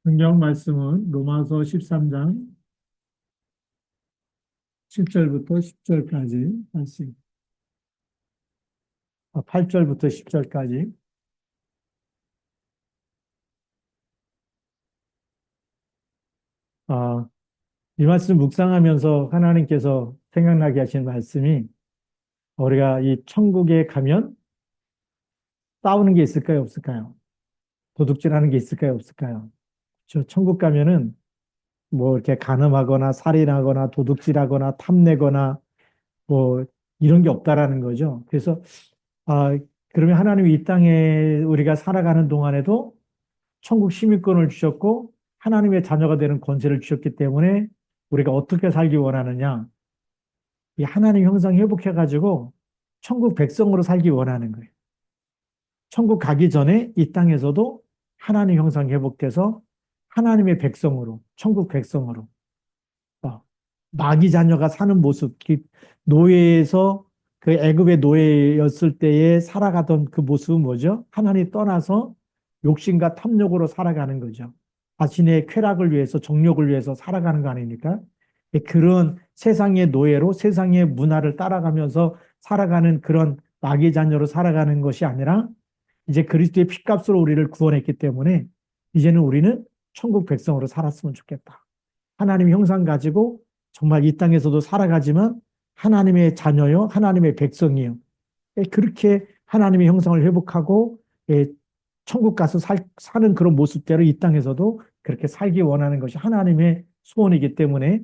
성경 말씀은 로마서 13장 7절부터 10절까지 말씀, 8절부터 10절까지. 아, 이 말씀 묵상하면서 하나님께서 생각나게 하신 말씀이 우리가 이 천국에 가면 싸우는 게 있을까요, 없을까요? 도둑질하는 게 있을까요, 없을까요? 저 천국 가면은 뭐 이렇게 간음하거나 살인하거나 도둑질하거나 탐내거나 뭐 이런 게 없다라는 거죠. 그래서 아, 그러면 하나님이 이 땅에 우리가 살아가는 동안에도 천국 시민권을 주셨고 하나님의 자녀가 되는 권세를 주셨기 때문에 우리가 어떻게 살기 원하느냐? 이 하나님 형상 회복해가지고 천국 백성으로 살기 원하는 거예요. 천국 가기 전에 이 땅에서도 하나님 형상 회복돼서 하나님의 백성으로, 천국 백성으로, 어, 마귀 자녀가 사는 모습, 노예에서 그 애굽의 노예였을 때에 살아가던 그 모습은 뭐죠? 하나님 떠나서 욕심과 탐욕으로 살아가는 거죠. 자신의 쾌락을 위해서, 정욕을 위해서 살아가는 거 아닙니까? 그런 세상의 노예로 세상의 문화를 따라가면서 살아가는 그런 마귀 자녀로 살아가는 것이 아니라 이제 그리스도의 피값으로 우리를 구원했기 때문에 이제는 우리는 천국 백성으로 살았으면 좋겠다. 하나님의 형상 가지고 정말 이 땅에서도 살아가지만 하나님의 자녀요, 하나님의 백성이요. 그렇게 하나님의 형상을 회복하고 천국 가서 사는 그런 모습대로 이 땅에서도 그렇게 살기 원하는 것이 하나님의 소원이기 때문에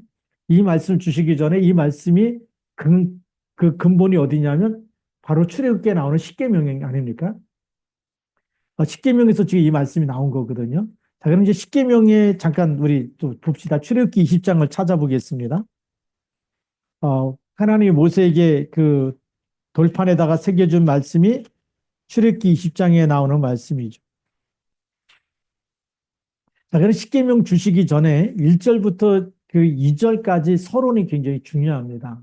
이 말씀을 주시기 전에 이 말씀이 그 근본이 어디냐면 바로 출애굽기에 나오는 십계명 아닙니까? 십계명에서 지금 이 말씀이 나온 거거든요. 자, 그럼 이제 십계명에 잠깐 우리 또 봅시다. 출애굽기 20장을 찾아보겠습니다. 하나님이 모세에게 그 돌판에다가 새겨준 말씀이 출애굽기 20장에 나오는 말씀이죠. 자, 그럼 십계명 주시기 전에 1절부터 그 2절까지 서론이 굉장히 중요합니다.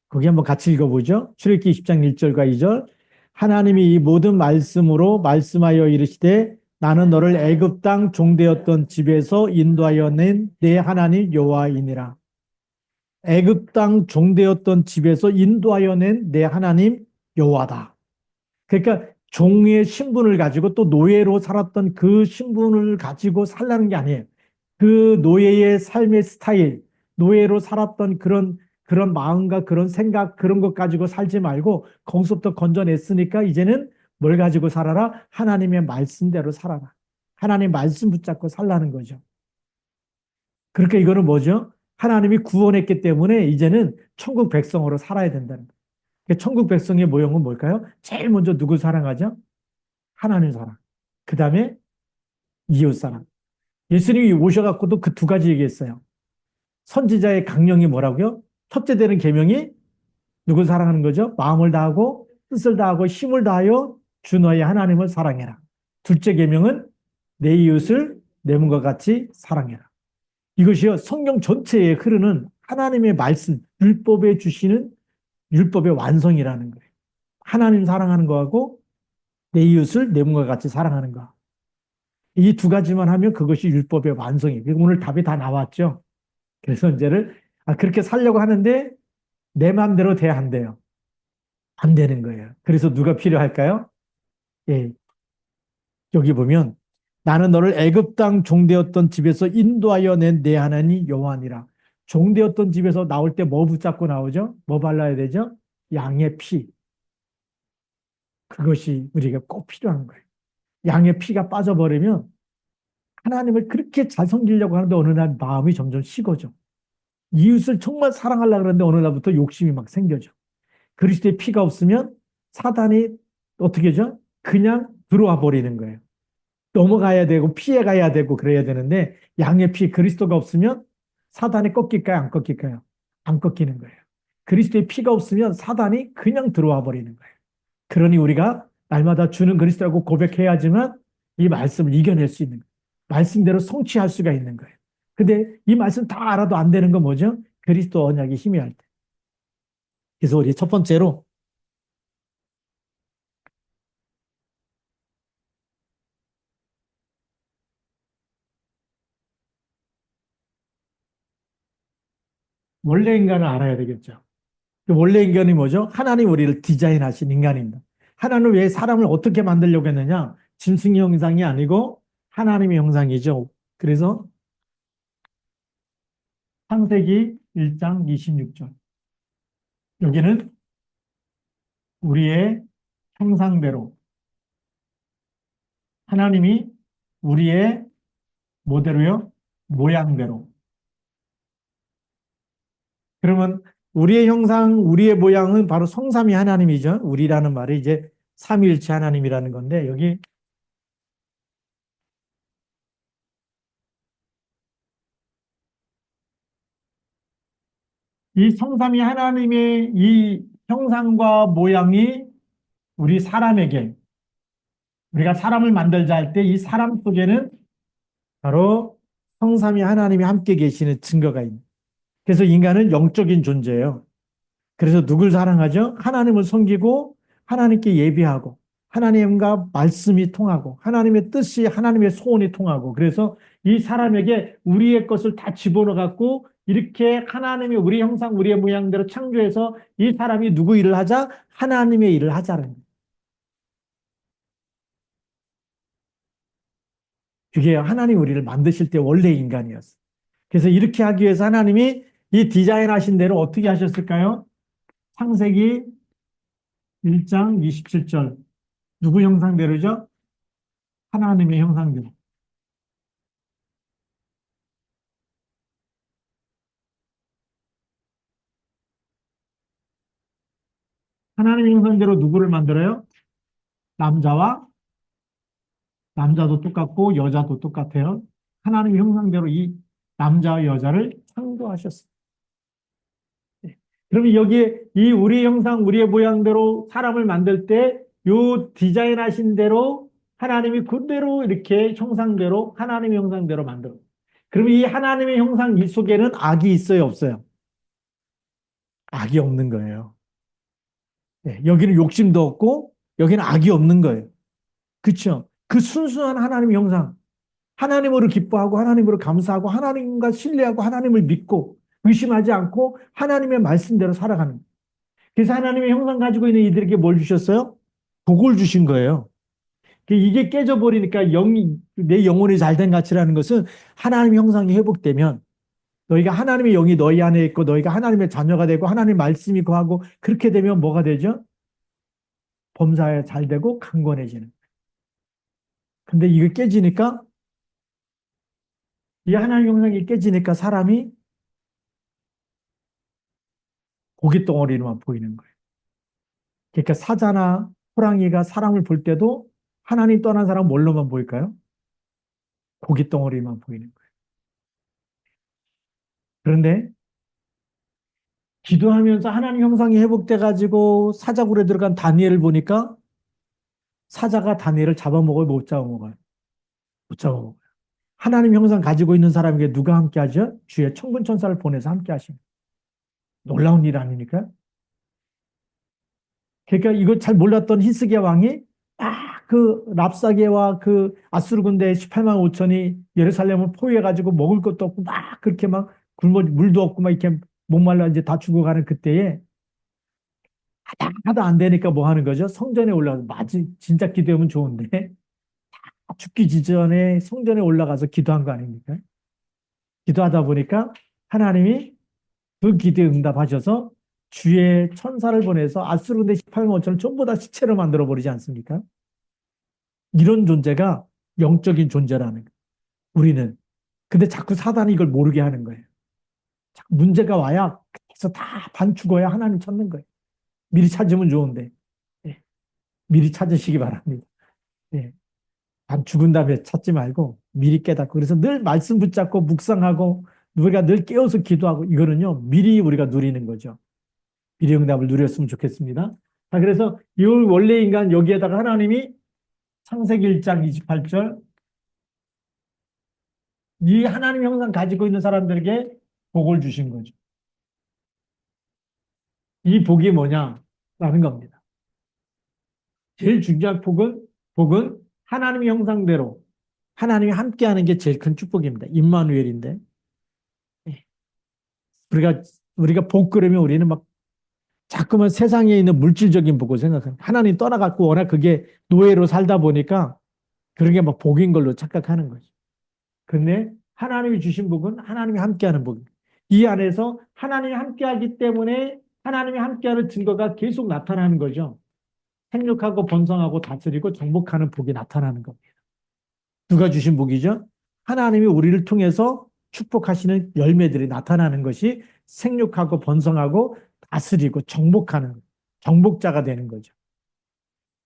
거기 한번 같이 읽어보죠. 출애굽기 20장 1절과 2절. 하나님이 이 모든 말씀으로 말씀하여 이르시되 나는 너를 애굽 땅 종되었던 집에서 인도하여 낸 내 하나님 여호와이니라. 애굽 땅 종되었던 집에서 인도하여 낸 내 하나님 여호와다. 그러니까 종의 신분을 가지고 또 노예로 살았던 그 신분을 가지고 살라는 게 아니에요. 그 노예의 삶의 스타일, 노예로 살았던 그런 마음과 그런 생각, 그런 것 가지고 살지 말고 거기서부터 건져냈으니까 이제는 뭘 가지고 살아라? 하나님의 말씀대로 살아라. 하나님 말씀 붙잡고 살라는 거죠. 그러니까 이거는 뭐죠? 하나님이 구원했기 때문에 이제는 천국 백성으로 살아야 된다는 거예요. 천국 백성의 모형은 뭘까요? 제일 먼저 누구 사랑하죠? 하나님 사랑. 그 다음에 이웃 사랑. 예수님이 오셔갖고도 그 두 가지 얘기했어요. 선지자의 강령이 뭐라고요? 첫째 되는 계명이 누굴 사랑하는 거죠? 마음을 다하고 뜻을 다하고 힘을 다하여 주 너의 하나님을 사랑해라. 둘째 계명은 내 이웃을 내 몸과 같이 사랑해라. 이것이요 성경 전체에 흐르는 하나님의 말씀, 율법에 주시는 율법의 완성이라는 거예요. 하나님 사랑하는 거하고 내 이웃을 내 몸과 같이 사랑하는 거. 이 두 가지만 하면 그것이 율법의 완성이에요. 오늘 답이 다 나왔죠. 그래서 이제를 그렇게 살려고 하는데 내 마음대로 돼야 안 돼요. 안 되는 거예요. 그래서 누가 필요할까요? 예, 여기 보면 나는 너를 애굽 땅 종되었던 집에서 인도하여 낸 내 하나님 여호와니라. 종되었던 집에서 나올 때 뭐 붙잡고 나오죠? 뭐 발라야 되죠? 양의 피. 그것이 우리가 꼭 필요한 거예요. 양의 피가 빠져버리면 하나님을 그렇게 잘 섬기려고 하는데 어느 날 마음이 점점 식어져. 이웃을 정말 사랑하려고 하는데 어느 날부터 욕심이 막 생겨져. 그리스도의 피가 없으면 사단이 어떻게 하죠? 그냥 들어와 버리는 거예요. 넘어가야 되고 피해 가야 되고 그래야 되는데 양의 피 그리스도가 없으면 사단이 꺾일까요? 안 꺾일까요? 안 꺾이는 거예요. 그리스도의 피가 없으면 사단이 그냥 들어와 버리는 거예요. 그러니 우리가 날마다 주는 그리스도라고 고백해야지만 이 말씀을 이겨낼 수 있는 거예요. 말씀대로 성취할 수가 있는 거예요. 근데 이 말씀 다 알아도 안 되는 건 뭐죠? 그리스도 언약이 희미할 때. 그래서 우리 첫 번째로 원래 인간을 알아야 되겠죠. 그 원래 인간이 뭐죠? 하나님 우리를 디자인하신 인간입니다. 하나님은 왜 사람을 어떻게 만들려고 했느냐? 짐승의 형상이 아니고 하나님의 형상이죠. 그래서 창세기 1장 26절. 여기는 우리의 형상대로 하나님이 우리의 모델로요? 모양대로. 그러면 우리의 형상, 우리의 모양은 바로 성삼위 하나님이죠. 우리라는 말이 이제 삼위일체 하나님이라는 건데 여기 이 성삼위 하나님의 이 형상과 모양이 우리 사람에게 우리가 사람을 만들자 할 때 이 사람 속에는 바로 성삼위 하나님이 함께 계시는 증거가 있는. 그래서 인간은 영적인 존재예요. 그래서 누굴 사랑하죠? 하나님을 섬기고 하나님께 예배하고 하나님과 말씀이 통하고 하나님의 뜻이 하나님의 소원이 통하고 그래서 이 사람에게 우리의 것을 다 집어넣어 갖고 이렇게 하나님의 우리 형상 우리의 모양대로 창조해서 이 사람이 누구 일을 하자? 하나님의 일을 하자는 거예요. 그게 하나님 우리를 만드실 때 원래 인간이었어요. 그래서 이렇게 하기 위해서 하나님이 이 디자인하신 대로 어떻게 하셨을까요? 창세기 1장 27절. 누구 형상대로죠? 하나님의 형상대로. 하나님의 형상대로 누구를 만들어요? 남자와 남자도 똑같고 여자도 똑같아요. 하나님의 형상대로 이 남자와 여자를 창조하셨어요. 네. 그러면 여기에 이 우리 형상, 우리의 모양대로 사람을 만들 때 요 디자인하신 대로 하나님이 그대로 이렇게 형상대로 하나님의 형상대로 만들어. 그러면 이 하나님의 형상 이 속에는 악이 있어요, 없어요? 악이 없는 거예요. 네. 여기는 욕심도 없고 여기는 악이 없는 거예요. 그렇죠? 그 순수한 하나님의 형상. 하나님으로 기뻐하고 하나님으로 감사하고 하나님과 신뢰하고 하나님을 믿고 의심하지 않고 하나님의 말씀대로 살아가는. 그래서 하나님의 형상 가지고 있는 이들에게 뭘 주셨어요? 복을 주신 거예요. 이게 깨져버리니까 내 영혼이 잘된 가치라는 것은 하나님의 형상이 회복되면 너희가 하나님의 영이 너희 안에 있고 너희가 하나님의 자녀가 되고 하나님의 말씀이 거하고 그렇게 되면 뭐가 되죠? 범사에 잘 되고 강건해지는. 근데 이게 깨지니까 이 하나님의 형상이 깨지니까 사람이 고깃 덩어리로만 보이는 거예요. 그러니까 사자나 호랑이가 사람을 볼 때도 하나님 떠난 사람 뭘로만 보일까요? 고깃 덩어리만 보이는 거예요. 그런데 기도하면서 하나님 형상이 회복돼 가지고 사자굴에 들어간 다니엘을 보니까 사자가 다니엘을 잡아먹어요, 못 잡아먹어요? 못 잡아먹어요. 하나님 형상 가지고 있는 사람에게 누가 함께 하죠? 주의 천군 천사를 보내서 함께 하십니다. 놀라운 일 아닙니까? 그러니까 이거 잘 몰랐던 히스기야 왕이 그 랍사게와 그 아수르 군대 18만 5천이 예루살렘을 포위해가지고 먹을 것도 없고 막 그렇게 막 굶어 물도 없고 막 이렇게 목말라 이제 다 죽어가는 그때에 하다 안 되니까 뭐 하는 거죠? 성전에 올라가서 마치 진짜 기도하면 좋은데 죽기 직전에 성전에 올라가서 기도한 거 아닙니까? 기도하다 보니까 하나님이 그 기도에 응답하셔서 주의 천사를 보내서 아수르 군대 18만 5천을 전부 다 시체로 만들어 버리지 않습니까? 이런 존재가 영적인 존재라는 거예요. 우리는. 근데 자꾸 사단이 이걸 모르게 하는 거예요. 자꾸 문제가 와야 그래서 다 반 죽어야 하나님 찾는 거예요. 미리 찾으면 좋은데. 예, 미리 찾으시기 바랍니다. 예, 반 죽은 다음에 찾지 말고 미리 깨닫고 그래서 늘 말씀 붙잡고 묵상하고 우리가 늘 깨어서 기도하고 이거는요. 미리 우리가 누리는 거죠. 미리 응답을 누렸으면 좋겠습니다. 자, 그래서 이 원래 인간 여기에다가 하나님이 창세기 1장 28절 이 하나님 형상 가지고 있는 사람들에게 복을 주신 거죠. 이 복이 뭐냐라는 겁니다. 제일 중요한 복은 하나님의 형상대로 하나님이 함께하는 게 제일 큰 축복입니다. 임마누엘인데 우리가 우리가 복 그러면 우리는 막 자꾸만 세상에 있는 물질적인 복을 생각하는 하나님 떠나갖고 워낙 그게 노예로 살다 보니까 그런 게 막 복인 걸로 착각하는 거죠. 근데 하나님이 주신 복은 하나님이 함께하는 복입니다. 이 안에서 하나님이 함께하기 때문에 하나님이 함께하는 증거가 계속 나타나는 거죠. 생육하고 번성하고 다스리고 정복하는 복이 나타나는 겁니다. 누가 주신 복이죠? 하나님이 우리를 통해서 축복하시는 열매들이 나타나는 것이 생육하고 번성하고 다스리고 정복하는 정복자가 되는 거죠.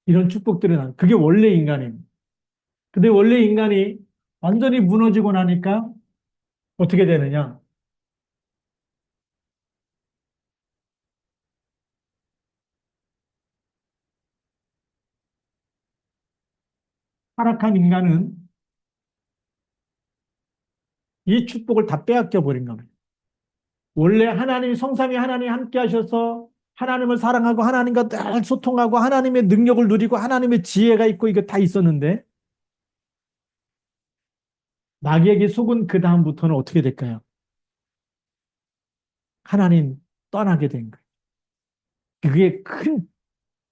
이런 축복들은 그게 원래 인간입니다. 근데 원래 인간이 완전히 무너지고 나니까 어떻게 되느냐? 타락한 인간은 이 축복을 다 빼앗겨 버린 겁니다. 원래 하나님, 성삼위 하나님 함께 하셔서 하나님을 사랑하고 하나님과 늘 소통하고 하나님의 능력을 누리고 하나님의 지혜가 있고 이게 다 있었는데 마귀에게 속은 그 다음부터는 어떻게 될까요? 하나님 떠나게 된 거예요. 그게 큰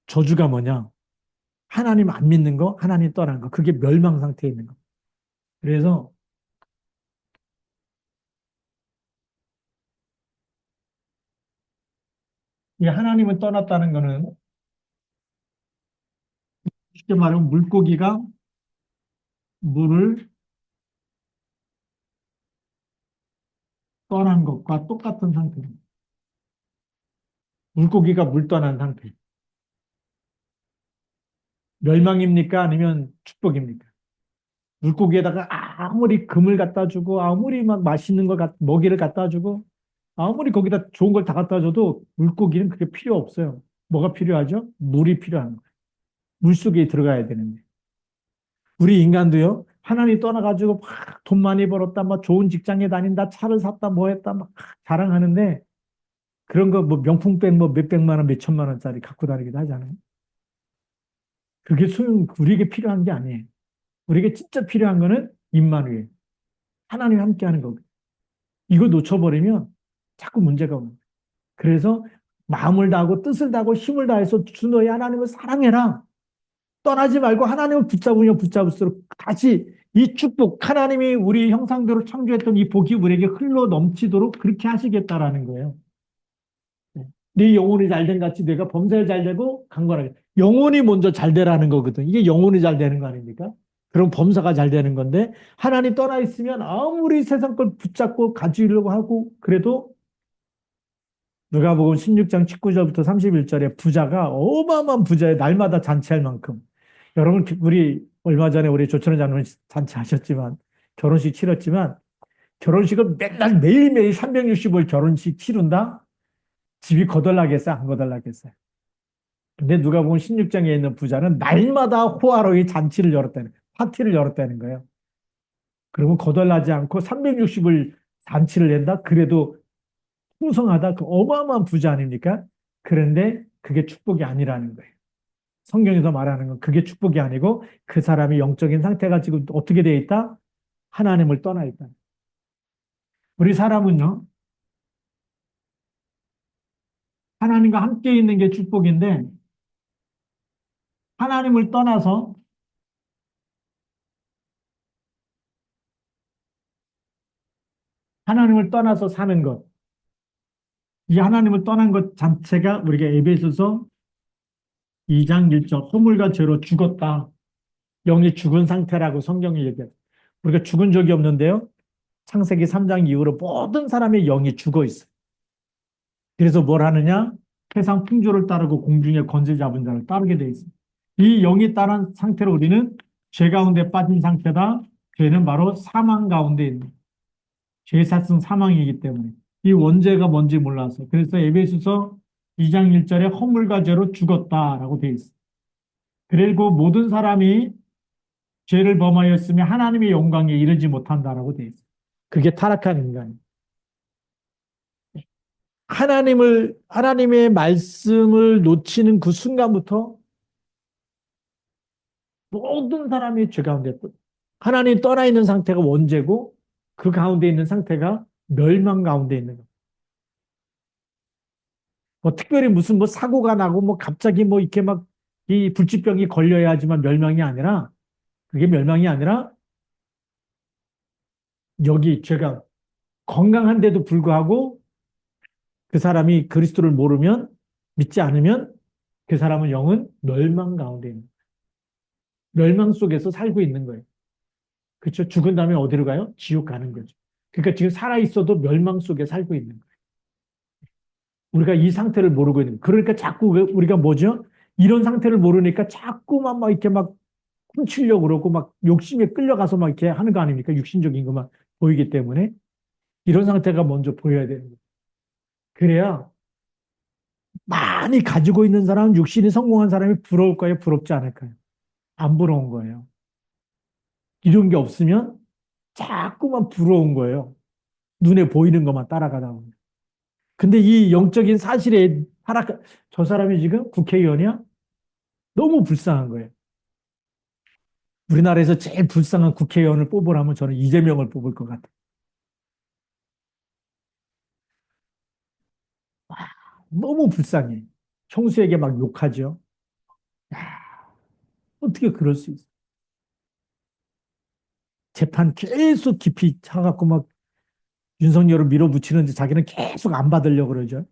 저주가 뭐냐? 하나님 안 믿는 거, 하나님 떠난 거. 그게 멸망 상태에 있는 거. 그래서 이 하나님을 떠났다는 거는 쉽게 말하면 물고기가 물을 떠난 것과 똑같은 상태입니다. 물고기가 물 떠난 상태. 멸망입니까? 아니면 축복입니까? 물고기에다가 아무리 금을 갖다 주고 아무리 막 맛있는 걸 먹이를 갖다 주고 아무리 거기다 좋은 걸 다 갖다 줘도 물고기는 그게 필요 없어요. 뭐가 필요하죠? 물이 필요한 거예요. 물 속에 들어가야 되는데. 우리 인간도요. 하나님 떠나가지고 막 돈 많이 벌었다, 막 좋은 직장에 다닌다, 차를 샀다, 뭐 했다, 막 자랑하는데 그런 거 뭐 명품백 뭐 몇백만 원, 몇천만 원짜리 갖고 다니기도 하잖아요. 그게 우리에게 필요한 게 아니에요. 우리에게 진짜 필요한 거는 임마누엘. 하나님 함께하는 거. 이거 놓쳐버리면 자꾸 문제가 오는 거예요. 그래서 마음을 다하고 뜻을 다하고 힘을 다해서 주 너의 하나님을 사랑해라. 떠나지 말고 하나님을 붙잡으면 붙잡을수록 다시 이 축복, 하나님이 우리 형상대로 창조했던 이 복이 우리에게 흘러 넘치도록 그렇게 하시겠다라는 거예요. 네 영혼이 잘된 같이 내가 범사에 잘되고 강건하게. 영혼이 먼저 잘 되라는 거거든. 이게 영혼이 잘 되는 거 아닙니까? 그럼 범사가 잘 되는 건데 하나님 떠나 있으면 아무리 세상 걸 붙잡고 가지려고 하고 그래도 누가복음 16장 19절부터 31절에 부자가 어마어마한 부자에 날마다 잔치할 만큼 여러분 우리 얼마 전에 우리 조천원 장로님 잔치하셨지만 결혼식 치렀지만 결혼식을 맨날 매일매일 365일 결혼식 치른다? 집이 거덜나겠어요? 안 거덜나겠어요? 근데 누가복음 16장에 있는 부자는 날마다 호화로이 잔치를 열었다는 거예요. 파티를 열었다는 거예요. 그러면 거덜나지 않고 360일 잔치를 낸다? 그래도 풍성하다? 그 어마어마한 부자 아닙니까? 그런데 그게 축복이 아니라는 거예요. 성경에서 말하는 건 그게 축복이 아니고 그 사람이 영적인 상태가 지금 어떻게 되어 있다? 하나님을 떠나 있다. 우리 사람은요, 하나님과 함께 있는 게 축복인데 하나님을 떠나서 하나님을 떠나서 사는 것, 이 하나님을 떠난 것 자체가 우리가 에베소서 2장 1절 허물과 죄로 죽었다. 영이 죽은 상태라고 성경이 얘기해요. 우리가 죽은 적이 없는데요. 창세기 3장 이후로 모든 사람의 영이 죽어 있어요. 그래서 뭘 하느냐? 세상 풍조를 따르고 공중에 권세 잡은 자를 따르게 돼 있습니다. 이 영이 따른 상태로 우리는 죄 가운데 빠진 상태다. 죄는 바로 사망 가운데 있는 죄 샀은 사망이기 때문에 이 원죄가 뭔지 몰라서 그래서 에베소서 2장 1절에 허물과 죄로 죽었다라고 돼 있어요. 그리고 모든 사람이 죄를 범하였으며 하나님의 영광에 이르지 못한다라고 돼 있어요. 그게 타락한 인간이에요. 하나님의 말씀을 놓치는 그 순간부터 모든 사람이 죄 가운데 하나님 떠나 있는 상태가 원죄고 그 가운데 있는 상태가 멸망 가운데 있는 거예요. 뭐 특별히 무슨 뭐 사고가 나고 뭐 갑자기 뭐 이렇게 막 이 불치병이 걸려야지만 멸망이 아니라 그게 멸망이 아니라 여기 제가 건강한데도 불구하고 그 사람이 그리스도를 모르면 믿지 않으면 그 사람은 영은 멸망 가운데 있는 멸망 속에서 살고 있는 거예요. 그렇죠? 죽은 다음에 어디로 가요? 지옥 가는 거죠. 그러니까 지금 살아 있어도 멸망 속에 살고 있는 거예요. 우리가 이 상태를 모르고 있는 거예요. 그러니까 자꾸 우리가 뭐죠? 이런 상태를 모르니까 자꾸만 막 이렇게 막 훔치려고 그러고 막 욕심에 끌려가서 막 이렇게 하는 거 아닙니까? 육신적인 것만 보이기 때문에 이런 상태가 먼저 보여야 되는 거예요. 그래야 많이 가지고 있는 사람은 육신이 성공한 사람이 부러울까요? 부럽지 않을까요? 안 부러운 거예요. 이런 게 없으면 자꾸만 부러운 거예요. 눈에 보이는 것만 따라가다 보면. 근데 이 영적인 사실에 저 사람이 지금 국회의원이야? 너무 불쌍한 거예요. 우리나라에서 제일 불쌍한 국회의원을 뽑으라면 저는 이재명을 뽑을 것 같아요. 너무 불쌍해. 총수에게 막 욕하죠. 어떻게 그럴 수 있어? 재판 계속 깊이 차갖고 막 윤석열을 밀어붙이는데 자기는 계속 안 받으려고 그러죠.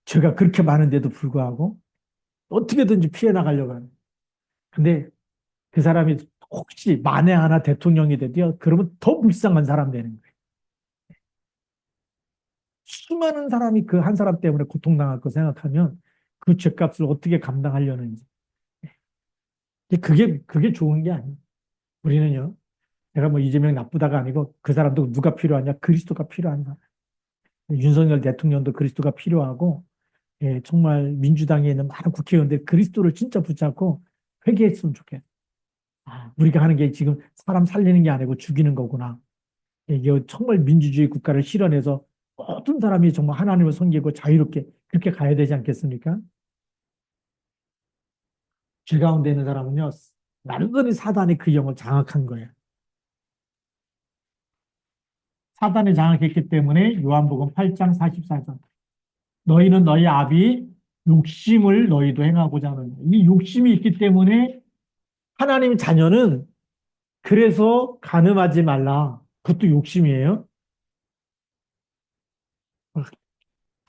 죄가 그렇게 많은데도 불구하고 어떻게든지 피해 나가려고 하는. 근데 그 사람이 혹시 만에 하나 대통령이 되면 그러면 더 불쌍한 사람 되는 거예요. 수많은 사람이 그 한 사람 때문에 고통당할 거 생각하면 그 죄값을 어떻게 감당하려는지. 그게 좋은 게 아니에요. 우리는요, 내가 뭐 이재명 나쁘다가 아니고 그 사람도 누가 필요하냐? 그리스도가 필요한 사람. 윤석열 대통령도 그리스도가 필요하고, 예, 정말 민주당에 있는 많은 국회의원들 그리스도를 진짜 붙잡고 회개했으면 좋겠어요. 아, 우리가 하는 게 지금 사람 살리는 게 아니고 죽이는 거구나. 예, 이게 정말 민주주의 국가를 실현해서 모든 사람이 정말 하나님을 섬기고 자유롭게 그렇게 가야 되지 않겠습니까? 죄 가운데 있는 사람은요, 나름대로 사단이 그 영을 장악한 거예요. 사단이 장악했기 때문에 요한복음 8장 44절. 너희는 너희 아비 욕심을 너희도 행하고자 하는 거예요. 이 욕심이 있기 때문에 하나님 자녀는 그래서 간음하지 말라. 그것도 욕심이에요.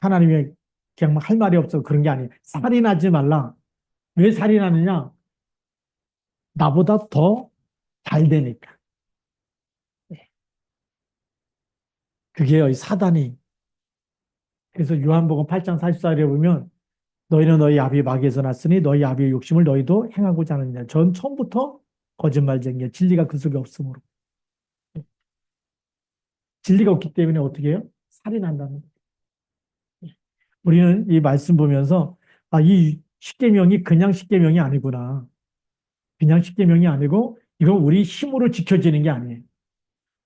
하나님이 그냥 할 말이 없어 그런 게 아니에요. 살인하지 말라. 왜 살인하느냐? 나보다 더 잘 되니까. 그게요, 이 사단이. 그래서 요한복음 8장 44절에 보면 너희는 너희 아비 마귀에서 났으니 너희 아비의 욕심을 너희도 행하고자 하느냐. 전 처음부터 거짓말쟁이야. 진리가 그 속에 없으므로. 진리가 없기 때문에 어떻게 해요? 살인한다는 거예요. 우리는 이 말씀 보면서 아, 이 십계명이 그냥 십계명이 아니구나. 그냥 십계명이 아니고 이건 우리 힘으로 지켜지는 게 아니에요.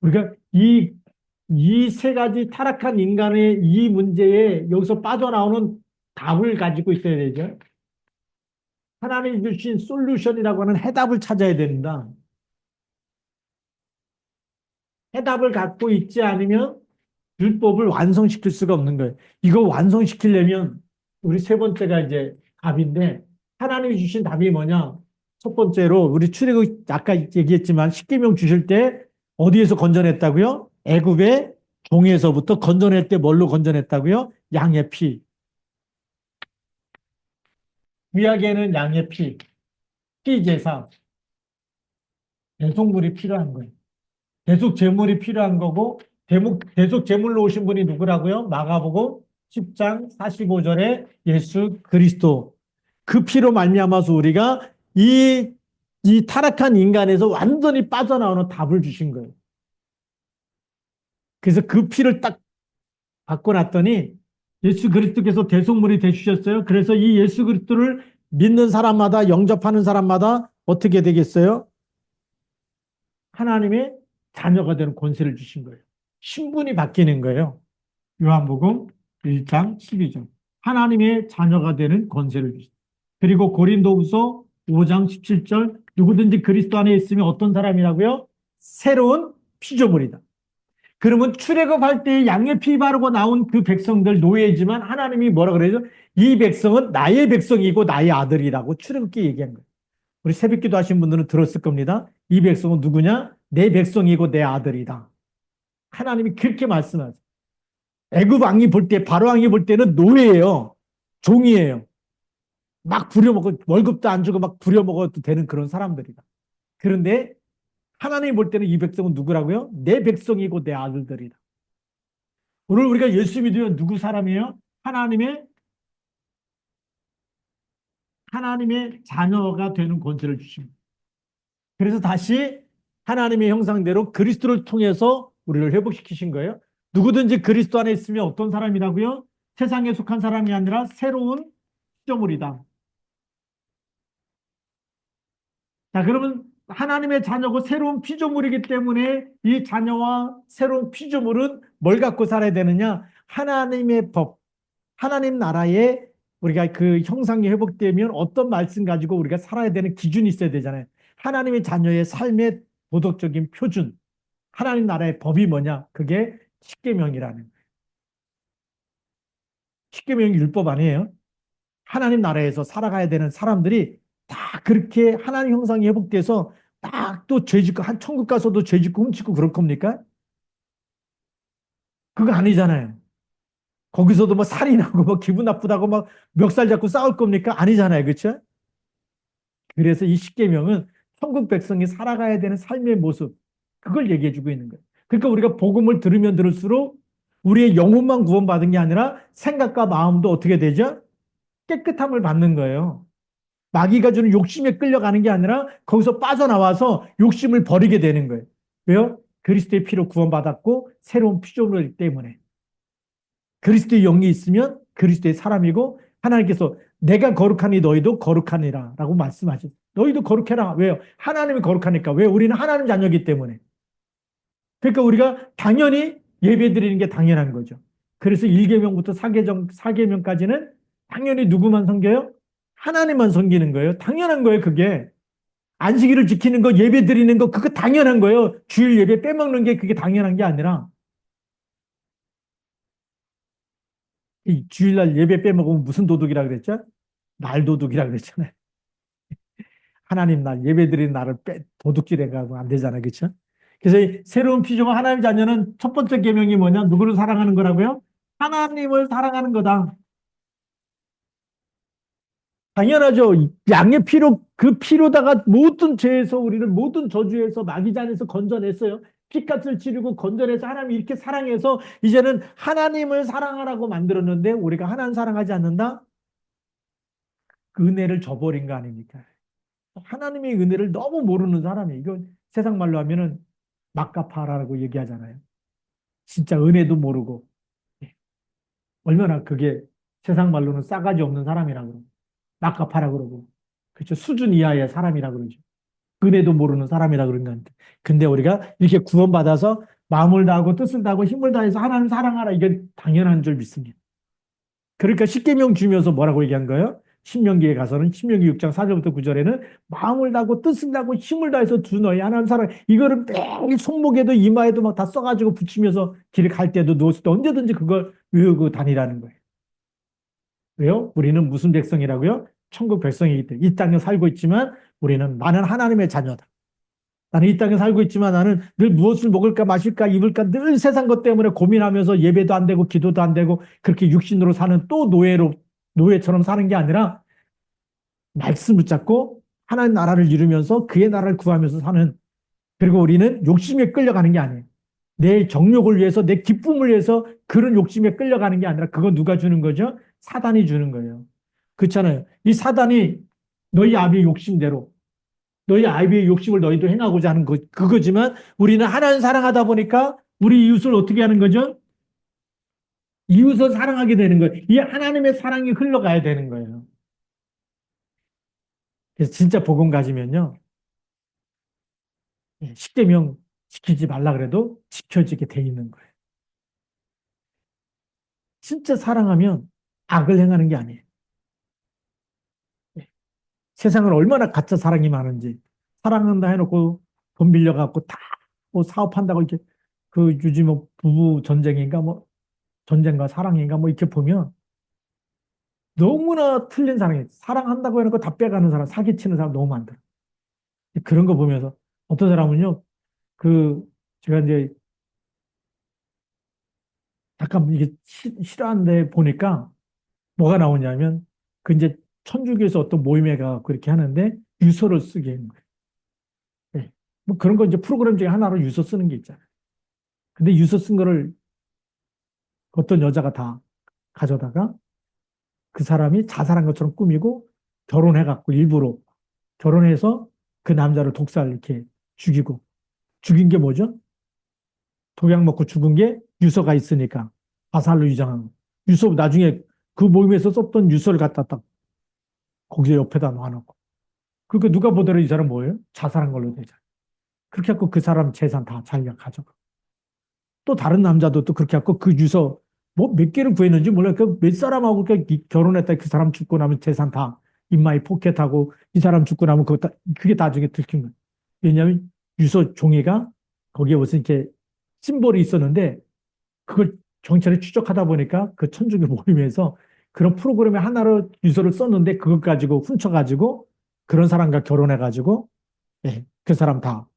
우리가 이 세 가지 타락한 인간의 이 문제에 여기서 빠져나오는 답을 가지고 있어야 되죠. 하나님이 주신 솔루션이라고 하는 해답을 찾아야 된다. 해답을 갖고 있지 않으면 율법을 완성시킬 수가 없는 거예요. 이거 완성시키려면 우리 세 번째가 이제 답인데 하나님이 주신 답이 뭐냐? 첫 번째로 우리 출애굽 아까 얘기했지만 십계명 주실 때 어디에서 건져냈다고요? 애굽의 종에서부터 건져낼 때 뭘로 건져냈다고요? 양의 피. 구약에는 양의 피, 피제사, 대속물이 필요한 거예요. 대속 제물이 필요한 거고 대속 제물로 오신 분이 누구라고요? 마가복음 10장 45절에 예수 그리스도. 그 피로 말미암아서 우리가 이 타락한 인간에서 완전히 빠져나오는 답을 주신 거예요. 그래서 그 피를 딱 받고 났더니 예수 그리스도께서 대속물이 되주셨어요. 그래서 이 예수 그리스도를 믿는 사람마다 영접하는 사람마다 어떻게 되겠어요? 하나님의 자녀가 되는 권세를 주신 거예요. 신분이 바뀌는 거예요. 요한복음 1장 12절. 하나님의 자녀가 되는 권세를 주신. 그리고 고린도후서 5장 17절. 누구든지 그리스도 안에 있으면 어떤 사람이라고요? 새로운 피조물이다. 그러면 출애굽할 때 양의 피 바르고 나온 그 백성들 노예지만 하나님이 뭐라 그래요? 이 백성은 나의 백성이고 나의 아들이라고 출애굽기 얘기한 거예요. 우리 새벽기도 하신 분들은 들었을 겁니다. 이 백성은 누구냐? 내 백성이고 내 아들이다. 하나님이 그렇게 말씀하세요. 애굽 왕이 볼 때, 바로 왕이 볼 때는 노예예요. 종이에요. 막 부려먹고 월급도 안 주고 막 부려먹어도 되는 그런 사람들이다. 그런데 하나님 볼 때는 이 백성은 누구라고요? 내 백성이고 내 아들들이다. 오늘 우리가 예수 믿으면 누구 사람이에요? 하나님의 자녀가 되는 권세를 주십니다. 그래서 다시 하나님의 형상대로 그리스도를 통해서 우리를 회복시키신 거예요. 누구든지 그리스도 안에 있으면 어떤 사람이라고요? 세상에 속한 사람이 아니라 새로운 피조물이다. 자, 그러면 하나님의 자녀고 새로운 피조물이기 때문에 이 자녀와 새로운 피조물은 뭘 갖고 살아야 되느냐? 하나님의 법, 하나님 나라에 우리가 그 형상이 회복되면 어떤 말씀 가지고 우리가 살아야 되는 기준이 있어야 되잖아요. 하나님의 자녀의 삶의 도덕적인 표준, 하나님 나라의 법이 뭐냐? 그게 십계명이라는 거예요. 십계명이 율법 아니에요. 하나님 나라에서 살아가야 되는 사람들이 다 그렇게 하나님 형상이 회복돼서 딱 또 죄짓고 한 천국 가서도 죄짓고 훔치고 그럴 겁니까? 그거 아니잖아요. 거기서도 뭐 살인하고 뭐 기분 나쁘다고 막 멱살 잡고 싸울 겁니까? 아니잖아요. 그렇죠? 그래서 이 십계명은 천국 백성이 살아가야 되는 삶의 모습 그걸 얘기해 주고 있는 거예요. 그러니까 우리가 복음을 들으면 들을수록 우리의 영혼만 구원받은 게 아니라 생각과 마음도 어떻게 되죠? 깨끗함을 받는 거예요. 마귀가 주는 욕심에 끌려가는 게 아니라 거기서 빠져나와서 욕심을 버리게 되는 거예요. 왜요? 그리스도의 피로 구원받았고 새로운 피조물이기 때문에. 그리스도의 영이 있으면 그리스도의 사람이고 하나님께서 내가 거룩하니 너희도 거룩하니라 라고 말씀하셨어요. 너희도 거룩해라. 왜요? 하나님이 거룩하니까. 왜? 우리는 하나님 자녀이기 때문에. 그러니까 우리가 당연히 예배 드리는 게 당연한 거죠. 그래서 1계명부터 4계명까지는 당연히 누구만 섬겨요? 하나님만 섬기는 거예요. 당연한 거예요, 그게. 안식일을 지키는 거, 예배 드리는 거, 그거 당연한 거예요. 주일 예배 빼먹는 게 그게 당연한 게 아니라, 이 주일날 예배 빼먹으면 무슨 도둑이라 그랬죠? 날 도둑이라 그랬잖아요. 하나님 날, 예배 드리는 날을 도둑질해가면 안 되잖아요. 그렇죠? 그래서 이 새로운 피조물 하나님 자녀는 첫 번째 계명이 뭐냐? 누구를 사랑하는 거라고요? 하나님을 사랑하는 거다. 당연하죠. 양의 피로, 그 피로다가 모든 죄에서 우리를 모든 저주에서 마귀잔에서 건져냈어요. 피값을 치르고 건져내서 하나님이 이렇게 사랑해서 이제는 하나님을 사랑하라고 만들었는데 우리가 하나님 사랑하지 않는다? 그 은혜를 저버린 거 아닙니까? 하나님의 은혜를 너무 모르는 사람이 이건 세상 말로 하면은 막가파라고 얘기하잖아요. 진짜 은혜도 모르고 얼마나 그게 세상 말로는 싸가지 없는 사람이라고 막가파라 그러고 그렇죠. 수준 이하의 사람이라 그러죠. 은혜도 모르는 사람이라 그런 건데. 근데 우리가 이렇게 구원받아서 마음을 다하고 뜻을 다하고 힘을 다해서 하나님 사랑하라 이게 당연한 줄 믿습니다. 그러니까 십계명 주면서 뭐라고 얘기한 거예요? 신명기에 가서는 신명기 6장 4절부터 9절에는 마음을 다하고 뜻을 다하고 힘을 다해서 주 너희 하나님 사랑 이거를 매일 손목에도 이마에도 막 다 써가지고 붙이면서 길을 갈 때도 누웠을 때 언제든지 그걸 외우고 다니라는 거예요. 왜요? 우리는 무슨 백성이라고요? 천국 백성이기 때문에 이 땅에 살고 있지만 우리는 나는 하나님의 자녀다. 나는 이 땅에 살고 있지만 나는 늘 무엇을 먹을까 마실까 입을까 늘 세상 것 때문에 고민하면서 예배도 안 되고 기도도 안 되고 그렇게 육신으로 사는 또 노예처럼 사는 게 아니라 말씀 붙잡고 하나님 나라를 이루면서 그의 나라를 구하면서 사는 그리고 우리는 욕심에 끌려가는 게 아니에요. 내 정욕을 위해서 내 기쁨을 위해서 그런 욕심에 끌려가는 게 아니라 그거 누가 주는 거죠? 사단이 주는 거예요. 그렇잖아요. 이 사단이 너희 아비의 욕심대로 너희 아비의 욕심을 너희도 행하고자 하는 그거지만 우리는 하나님 사랑하다 보니까 우리 이웃을 어떻게 하는 거죠? 이웃을 사랑하게 되는 거예요. 이 하나님의 사랑이 흘러가야 되는 거예요. 그래서 진짜 복음 가지면요. 십계명 지키지 말라 그래도 지켜지게 돼 있는 거예요. 진짜 사랑하면 악을 행하는 게 아니에요. 세상은 얼마나 가짜 사랑이 많은지 사랑한다 해놓고 돈 빌려갖고 다 뭐 사업한다고 이렇게 그 요즘 뭐 부부 전쟁인가 뭐 전쟁과 사랑인가 뭐 이렇게 보면 너무나 틀린 사랑이 사랑한다고 해놓고 다 빼가는 사람, 사기치는 사람 너무 많더라. 그런 거 보면서 어떤 사람은요, 그 제가 이제 잠깐 이게 싫어하는데 보니까 뭐가 나오냐면 그 이제 천주교에서 어떤 모임에 가고 그렇게 하는데 유서를 쓰게 하는 거예요. 예. 뭐 그런 거 이제 프로그램 중에 하나로 유서 쓰는 게 있잖아요. 근데 유서 쓴 거를 어떤 여자가 다 가져다가 그 사람이 자살한 것처럼 꾸미고 결혼해갖고 일부러 결혼해서 그 남자를 독살 이렇게 죽이고 죽인 게 뭐죠? 독약 먹고 죽은 게 유서가 있으니까 자살로 위장한 거. 유서 나중에 그 모임에서 썼던 유서를 갖다 딱 거기서 옆에다 놔놓고 그러니까 누가 보더라도 이 사람 뭐예요? 자살한 걸로 되잖아요. 그렇게 해갖고 그 사람 재산 다 자기가 가져가. 또 다른 남자도 또 그렇게 해갖고 그 유서 뭐 몇 개를 구했는지 몰라요. 그 몇 사람하고 결혼했다 그 사람 죽고 나면 재산 다 인마이 포켓하고 이 사람 죽고 나면 그거 다, 그게 나중에 들킨 거예요. 왜냐하면 유서 종이가 거기에 무슨 이렇게 심볼이 있었는데 그걸 경찰이 추적하다 보니까 그 천주교 모임에서 그런 프로그램에 하나로 유서를 썼는데 그것 가지고 훔쳐가지고 그런 사람과 결혼해가지고 예, 그 사람 다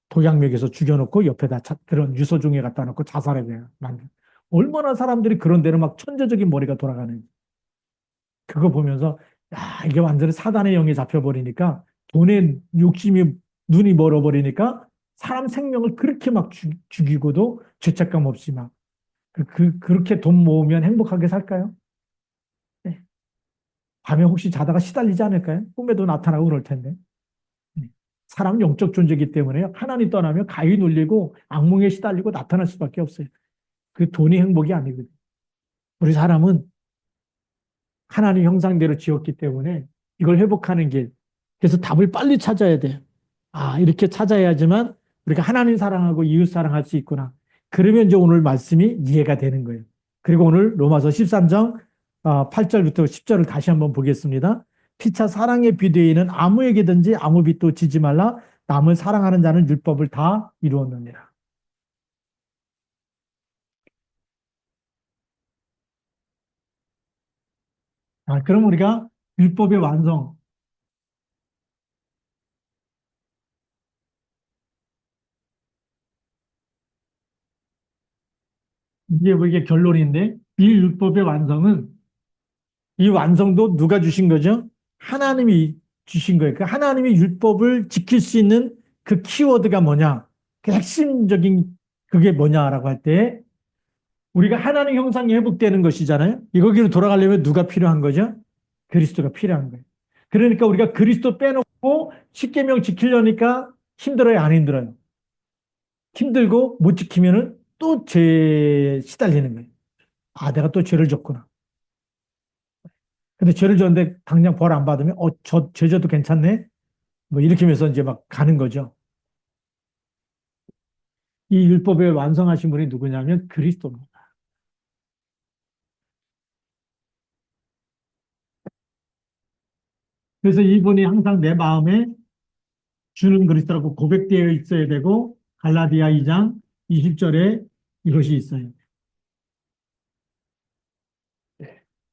독약먹여서 죽여놓고 옆에다 그런 유서종이에 갖다 놓고 자살하게 만든. 얼마나 사람들이 그런 데는 막 천재적인 머리가 돌아가는지. 그거 보면서, 야, 이게 완전히 사단의 영에 잡혀버리니까 돈에 욕심이 눈이 멀어버리니까 사람 생명을 그렇게 막 죽이고도 죄책감 없이 막. 그렇게 돈 모으면 행복하게 살까요? 네. 밤에 혹시 자다가 시달리지 않을까요? 꿈에도 나타나고 그럴 텐데. 네. 사람 영적 존재이기 때문에 하나님 떠나면 가위 눌리고 악몽에 시달리고 나타날 수밖에 없어요. 그 돈이 행복이 아니거든요. 우리 사람은 하나님 형상대로 지었기 때문에 이걸 회복하는 길. 그래서 답을 빨리 찾아야 돼요. 아, 이렇게 찾아야지만 우리가 하나님 사랑하고 이웃 사랑할 수 있구나. 그러면 이제 오늘 말씀이 이해가 되는 거예요. 그리고 오늘 로마서 13장 8절부터 10절을 다시 한번 보겠습니다. 피차 사랑의 비대에는 아무에게든지 아무 빚도 지지 말라. 남을 사랑하는 자는 율법을 다 이루었느니라. 그럼 우리가 율법의 완성, 이게 뭐 이게 결론인데, 이 율법의 완성은, 이 완성도 누가 주신 거죠? 하나님이 주신 거예요. 그 하나님이 율법을 지킬 수 있는 그 키워드가 뭐냐? 그 핵심적인 그게 뭐냐라고 할 때, 우리가 하나님 형상이 회복되는 것이잖아요. 이 거기로 돌아가려면 누가 필요한 거죠? 그리스도가 필요한 거예요. 그러니까 우리가 그리스도 빼놓고 십계명 지키려니까 힘들어요, 안 힘들어요? 힘들고 못 지키면은 또 죄에 시달리는 거예요. 아, 내가 또 죄를 졌구나. 근데 죄를 졌는데 당장 벌 안 받으면 저 죄져도 괜찮네. 뭐 이렇게 하면서 이제 막 가는 거죠. 이 율법을 완성하신 분이 누구냐면 그리스도입니다. 그래서 이분이 항상 내 마음에 주는 그리스도라고 고백되어 있어야 되고 갈라디아 2장 20절에 이것이 있어요.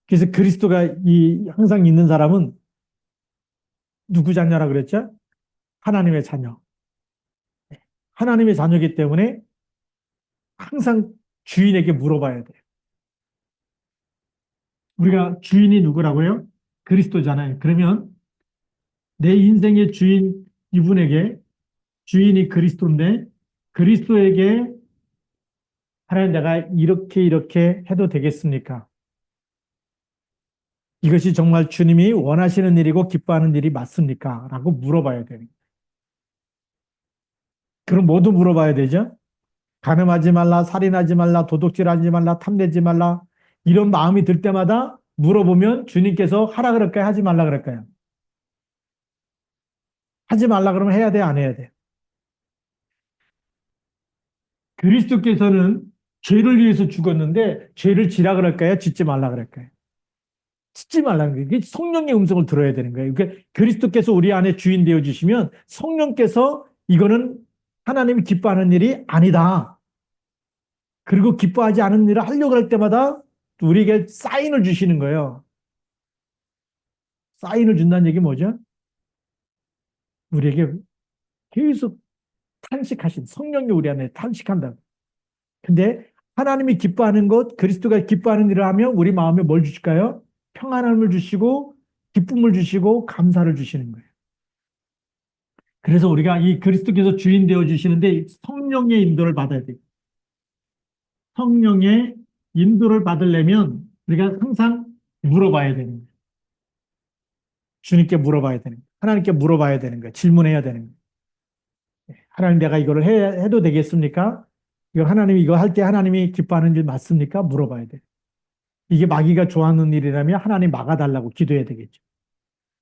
그래서 그리스도가 이 항상 있는 사람은 누구 자녀라 그랬죠? 하나님의 자녀. 하나님의 자녀이기 때문에 항상 주인에게 물어봐야 돼요. 우리가 주인이 누구라고요? 그리스도잖아요. 그러면 내 인생의 주인 이분에게 주인이 그리스도인데 그리스도에게 하나님 내가 이렇게 이렇게 해도 되겠습니까? 이것이 정말 주님이 원하시는 일이고 기뻐하는 일이 맞습니까? 라고 물어봐야 되는 거예요. 그럼 모두 물어봐야 되죠? 간음하지 말라, 살인하지 말라, 도둑질하지 말라, 탐내지 말라 이런 마음이 들 때마다 물어보면 주님께서 하라 그럴까요? 하지 말라 그럴까요? 하지 말라 그러면 해야 돼, 안 해야 돼? 그리스도께서는 죄를 위해서 죽었는데 죄를 지라 그럴까요? 짓지 말라 그럴까요? 짓지 말라는 거예요. 이게 성령의 음성을 들어야 되는 거예요. 그러니까 그리스도께서 우리 안에 주인 되어 주시면 성령께서 이거는 하나님이 기뻐하는 일이 아니다. 그리고 기뻐하지 않은 일을 하려고 할 때마다 우리에게 사인을 주시는 거예요. 사인을 준다는 얘기 뭐죠? 우리에게 계속 탄식하신 성령이 우리 안에 탄식한다. 근데 하나님이 기뻐하는 것, 그리스도가 기뻐하는 일을 하면 우리 마음에 뭘 주실까요? 평안함을 주시고 기쁨을 주시고 감사를 주시는 거예요. 그래서 우리가 이 그리스도께서 주인 되어 주시는데 성령의 인도를 받아야 돼요. 성령의 인도를 받으려면 우리가 항상 물어봐야 되는 거예요. 주님께 물어봐야 되는 거예요. 하나님께 물어봐야 되는 거예요. 질문해야 되는 거예요. 하나님 내가 이거를 해도 되겠습니까? 이거 하나님 이거 할 때 하나님이 기뻐하는 일 맞습니까? 물어봐야 돼요. 이게 마귀가 좋아하는 일이라면 하나님 막아달라고 기도해야 되겠죠.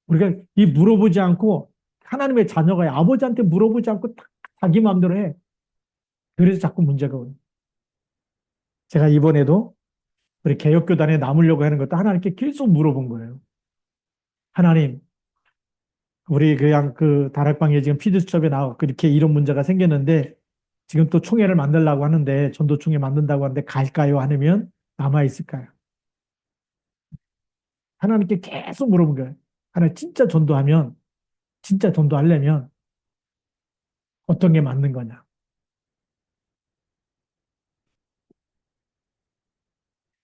우리가 이 물어보지 않고 하나님의 자녀가 아버지한테 물어보지 않고 자기 마음대로 해. 그래서 자꾸 문제가 오요. 제가 이번에도 우리 개혁교단에 남으려고 하는 것도 하나님께 계속 물어본 거예요. 하나님, 우리 그냥 그 다락방에 지금 피드수첩에 나와 그렇게 이런 문제가 생겼는데 지금 또 총회를 만들려고 하는데 전도총회 만든다고 하는데 갈까요? 아니면 남아 있을까요? 하나님께 계속 물어본 거예요. 하나님 진짜 전도하려면 어떤 게 맞는 거냐?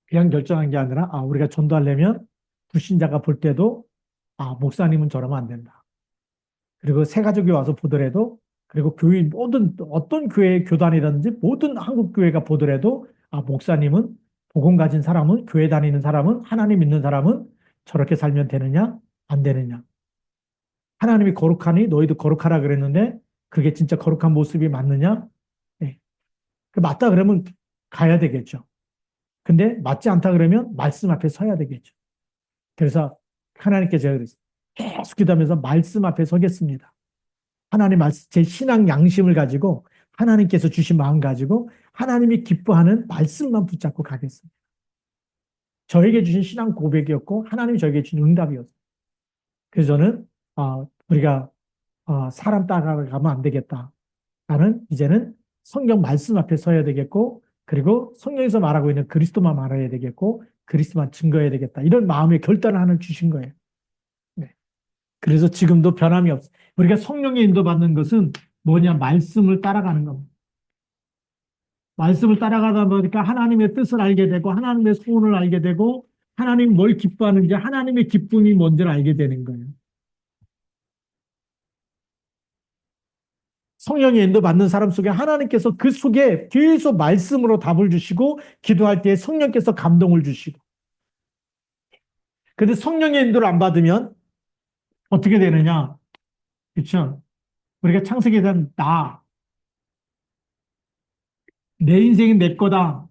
그냥 결정한 게 아니라 우리가 전도하려면 불신자가 볼 때도 목사님은 저러면 안 된다. 그리고 새 가족이 와서 보더라도 그리고 교회 모든 어떤 교회 교단이라든지 모든 한국 교회가 보더라도 목사님은 복음 가진 사람은 교회 다니는 사람은 하나님 믿는 사람은 저렇게 살면 되느냐 안 되느냐. 하나님이 거룩하니 너희도 거룩하라 그랬는데 그게 진짜 거룩한 모습이 맞느냐? 네. 맞다 그러면 가야 되겠죠. 근데 맞지 않다 그러면 말씀 앞에 서야 되겠죠. 그래서 하나님께 제가 그랬어요. 계속 기도하면서 말씀 앞에 서겠습니다. 하나님 말씀, 제 신앙 양심을 가지고 하나님께서 주신 마음 가지고 하나님이 기뻐하는 말씀만 붙잡고 가겠습니다. 저에게 주신 신앙 고백이었고 하나님이 저에게 주신 응답이었어요. 그래서 저는 우리가 사람 따라가면 안 되겠다. 나는 이제는 성경 말씀 앞에 서야 되겠고 그리고 성경에서 말하고 있는 그리스도만 말해야 되겠고 그리스도만 증거해야 되겠다. 이런 마음의 결단을 하나 주신 거예요. 네. 그래서 지금도 변함이 없어요. 우리가 성령의 인도받는 것은 뭐냐? 말씀을 따라가는 겁니다. 말씀을 따라가다 보니까 하나님의 뜻을 알게 되고 하나님의 소원을 알게 되고 하나님이 뭘 기뻐하는지 하나님의 기쁨이 뭔지를 알게 되는 거예요. 성령의 인도 받는 사람 속에 하나님께서 그 속에 계속 말씀으로 답을 주시고 기도할 때 성령께서 감동을 주시고 근데 성령의 인도를 안 받으면 어떻게 되느냐? 그렇죠? 우리가 창세기에 대한 내 인생은 내 거다.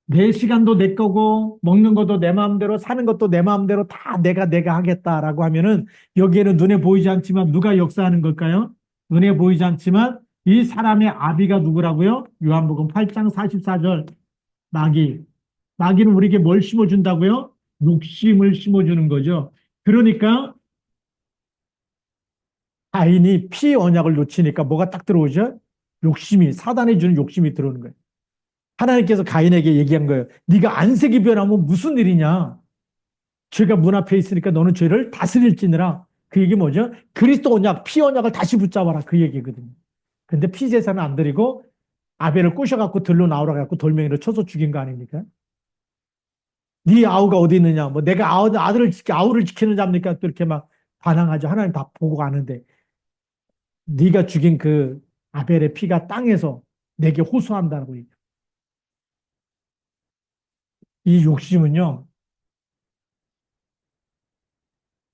내 시간도 내 거고 먹는 것도 내 마음대로 사는 것도 내 마음대로 다 내가 하겠다라고 하면은 여기에는 눈에 보이지 않지만 누가 역사하는 걸까요? 눈에 보이지 않지만 이 사람의 아비가 누구라고요? 요한복음 8장 44절 마귀. 마귀는 우리에게 뭘 심어준다고요? 욕심을 심어주는 거죠. 그러니까 가인이 피 언약을 놓치니까 뭐가 딱 들어오죠? 욕심이 사단이 주는 욕심이 들어오는 거예요. 하나님께서 가인에게 얘기한 거예요. 네가 안색이 변하면 무슨 일이냐? 죄가 문 앞에 있으니까 너는 죄를 다스릴지니라. 그 얘기 뭐죠? 그리스도 언약, 피 언약을 다시 붙잡아라. 그 얘기거든요. 근데 피 제사는 안 드리고 아벨을 꼬셔갖고 들로 나오라 갖고 돌멩이로 쳐서 죽인 거 아닙니까? 네 아우가 어디 있느냐? 뭐 내가 아우를 지키는 자입니까? 또 이렇게 막 반항하죠. 하나님 다 보고 가는데 네가 죽인 그 아벨의 피가 땅에서 내게 호소한다고 얘기해요. 이 욕심은요.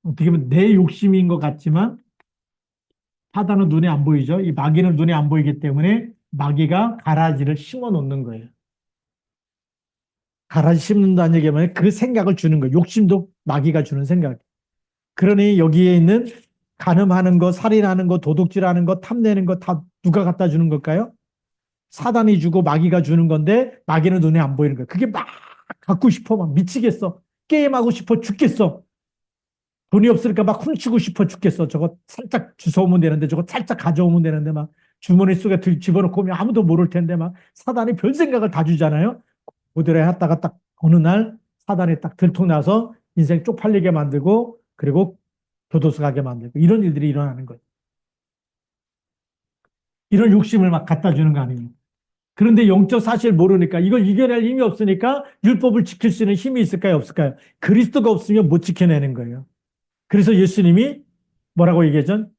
어떻게 보면 내 욕심인 것 같지만 사단은 눈에 안 보이죠. 이 마귀는 눈에 안 보이기 때문에 마귀가 가라지를 심어 놓는 거예요. 가라지 심는다는 얘기하면 그 생각을 주는 거예요. 욕심도 마귀가 주는 생각. 그러니 여기에 있는 간음하는 거, 살인하는 거, 도둑질하는 거, 탐내는 거 다 누가 갖다 주는 걸까요? 사단이 주고 마귀가 주는 건데 마귀는 눈에 안 보이는 거예요. 그게 막 갖고 싶어 막 미치겠어. 게임하고 싶어 죽겠어. 돈이 없으니까 막 훔치고 싶어 죽겠어. 저거 살짝 주워오면 되는데 저거 살짝 가져오면 되는데 막 주머니 속에 집어넣고 오면 아무도 모를 텐데 막 사단이 별 생각을 다 주잖아요. 그대로 했다가 딱 어느 날 사단이 딱 들통나서 인생 쪽팔리게 만들고 그리고 교도소 가게 만들고 이런 일들이 일어나는 거예요. 이런 욕심을 막 갖다 주는 거 아니에요. 그런데 영적 사실 모르니까 이걸 이겨낼 힘이 없으니까 율법을 지킬 수 있는 힘이 있을까요? 없을까요? 그리스도가 없으면 못 지켜내는 거예요. 그래서 예수님이 뭐라고 얘기하죠?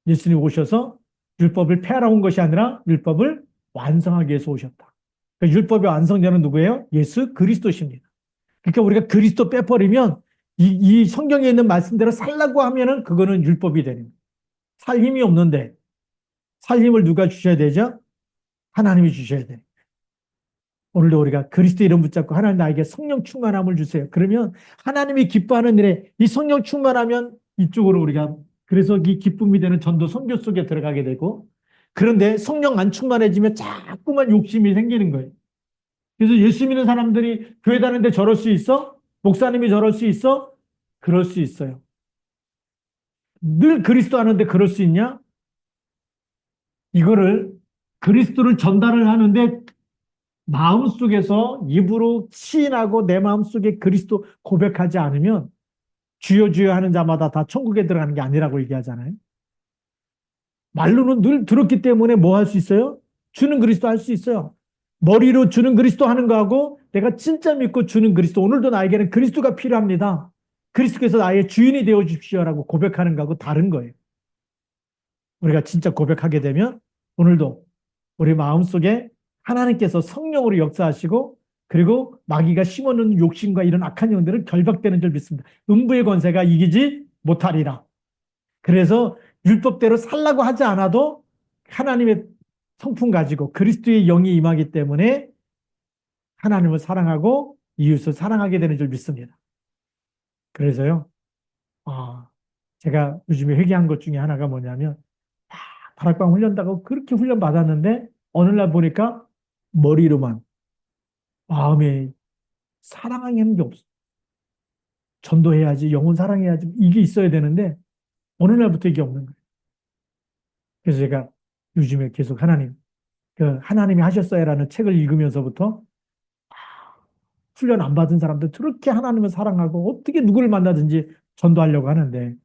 예수님이 오셔서 율법을 폐하러 온 것이 아니라 율법을 완성하기 위해서 오셨다. 그러니까 율법의 완성자는 누구예요? 예수 그리스도십니다. 그러니까 우리가 그리스도 빼버리면 이 성경에 있는 말씀대로 살라고 하면은 그거는 율법이 되는 거예요. 살 힘이 없는데 살 힘을 누가 주셔야 되죠? 하나님이 주셔야 돼요. 오늘도 우리가 그리스도 이름 붙잡고 하나님 나에게 성령 충만함을 주세요. 그러면 하나님이 기뻐하는 일에 이 성령 충만하면 이쪽으로 우리가 그래서 이 기쁨이 되는 전도 선교 속에 들어가게 되고 그런데 성령 안 충만해지면 자꾸만 욕심이 생기는 거예요. 그래서 예수 믿는 사람들이 교회 다니는데 저럴 수 있어? 목사님이 저럴 수 있어? 그럴 수 있어요. 늘 그리스도 하는데 그럴 수 있냐? 이거를 그리스도를 전달을 하는데 마음속에서 입으로 시인하고 내 마음속에 그리스도 고백하지 않으면 주여 주여 하는 자마다 다 천국에 들어가는 게 아니라고 얘기하잖아요. 말로는 늘 들었기 때문에 뭐 할 수 있어요? 주는 그리스도 할 수 있어요. 머리로 주는 그리스도 하는 거하고 내가 진짜 믿고 주는 그리스도 오늘도 나에게는 그리스도가 필요합니다. 그리스도께서 나의 주인이 되어 주십시오라고 고백하는 거하고 다른 거예요. 우리가 진짜 고백하게 되면 오늘도 우리 마음속에 하나님께서 성령으로 역사하시고 그리고 마귀가 심어놓은 욕심과 이런 악한 영들은 결박되는 줄 믿습니다. 음부의 권세가 이기지 못하리라. 그래서 율법대로 살라고 하지 않아도 하나님의 성품 가지고 그리스도의 영이 임하기 때문에 하나님을 사랑하고 이웃을 사랑하게 되는 줄 믿습니다. 그래서요, 제가 요즘에 회개한 것 중에 하나가 뭐냐면 다락방 훈련다고 그렇게 훈련 받았는데 어느 날 보니까 머리로만 마음에 사랑하는 게 없어. 전도해야지, 영혼 사랑해야지 이게 있어야 되는데 어느 날부터 이게 없는 거예요. 그래서 제가 요즘에 계속 하나님이 하셨어요라는 책을 읽으면서부터 훈련 안 받은 사람들 그렇게 하나님을 사랑하고 어떻게 누구를 만나든지 전도하려고 하는데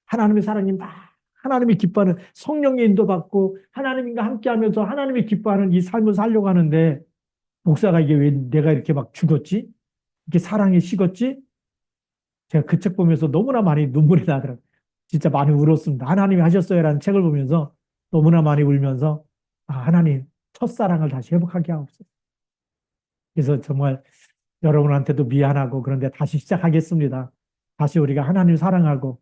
하나님의 사랑이 막 하나님이 기뻐하는 성령의 인도받고 하나님과 함께하면서 하나님이 기뻐하는 이 삶을 살려고 하는데 목사가 이게 왜 내가 이렇게 막 죽었지? 이렇게 사랑이 식었지? 제가 그 책 보면서 너무나 많이 눈물이 나더라고요. 진짜 많이 울었습니다. 하나님이 하셨어요라는 책을 보면서 너무나 많이 울면서 하나님 첫사랑을 다시 회복하게 하옵소서. 그래서 정말 여러분한테도 미안하고 그런데 다시 시작하겠습니다. 다시 우리가 하나님 사랑하고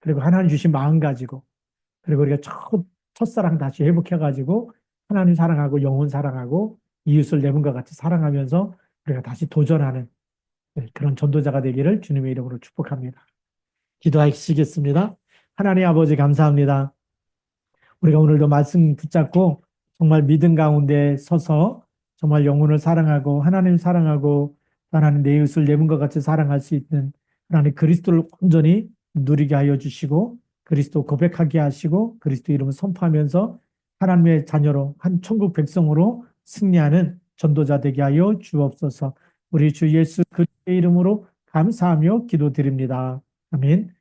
그리고 하나님 주신 마음 가지고 그리고 우리가 첫사랑 다시 회복해가지고 하나님 사랑하고 영혼 사랑하고 이웃을 내 몸과 같이 사랑하면서 우리가 다시 도전하는 그런 전도자가 되기를 주님의 이름으로 축복합니다. 기도하시겠습니다. 하나님 아버지 감사합니다. 우리가 오늘도 말씀 붙잡고 정말 믿음 가운데 서서 정말 영혼을 사랑하고 하나님 사랑하고 하나님 내 이웃을 내 몸과 같이 사랑할 수 있는 하나님 그리스도를 온전히 누리게 하여 주시고 그리스도 고백하게 하시고 그리스도 이름을 선포하면서 하나님의 자녀로 한 천국 백성으로 승리하는 전도자 되게 하여 주옵소서. 우리 주 예수 그리스도의 이름으로 감사하며 기도드립니다. 아멘.